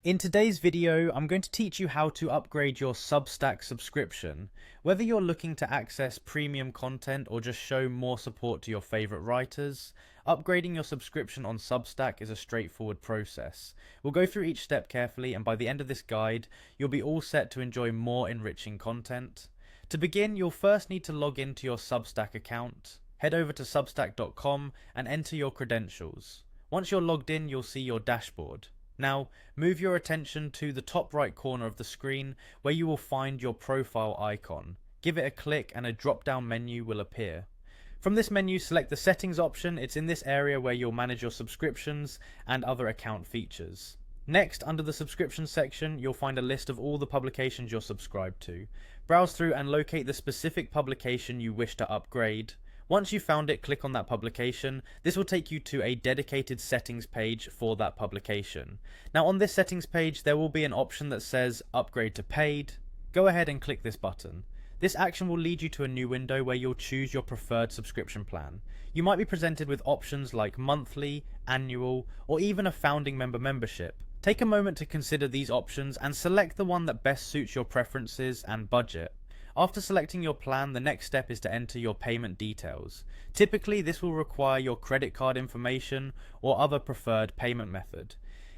In today's video, I'm going to teach you how to upgrade your Substack subscription. Whether you're looking to access premium content or just show more support to your favorite writers, upgrading your subscription on Substack is a straightforward process. We'll go through each step carefully, and by the end of this guide, you'll be all set to enjoy more enriching content. To begin, you'll first need to log into your Substack account. Head over to substack.com and enter your credentials. Once you're logged in, you'll see your dashboard. Now, move your attention to the top right corner of the screen where you will find your profile icon. Give it a click and a drop-down menu will appear. From this menu, select the settings option. It's in this area where you'll manage your subscriptions and other account features. Next, under the subscription section, you'll find a list of all the publications you're subscribed to. Browse through and locate the specific publication you wish to upgrade. Once you've found it, click on that publication. This will take you to a dedicated settings page for that publication. Now on this settings page, there will be an option that says upgrade to paid. Go ahead and click this button. This action will lead you to a new window where you'll choose your preferred subscription plan. You might be presented with options like monthly, annual, or even a founding member membership. Take a moment to consider these options and select the one that best suits your preferences and budget. After selecting your plan, the next step is to enter your payment details. Typically, this will require your credit card information or other preferred payment method.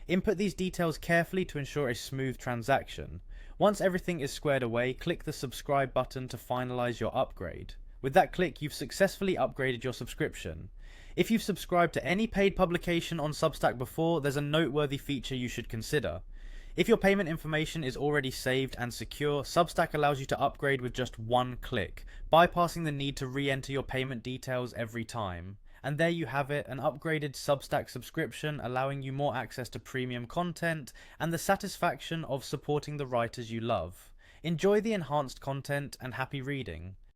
Input these details carefully to ensure a smooth transaction. Once everything is squared away, click the subscribe button to finalize your upgrade. With that click, you've successfully upgraded your subscription. If you've subscribed to any paid publication on Substack before, there's a noteworthy feature you should consider. If your payment information is already saved and secure, Substack allows you to upgrade with just one click, bypassing the need to re-enter your payment details every time. And there you have it, an upgraded Substack subscription allowing you more access to premium content and the satisfaction of supporting the writers you love. Enjoy the enhanced content and happy reading.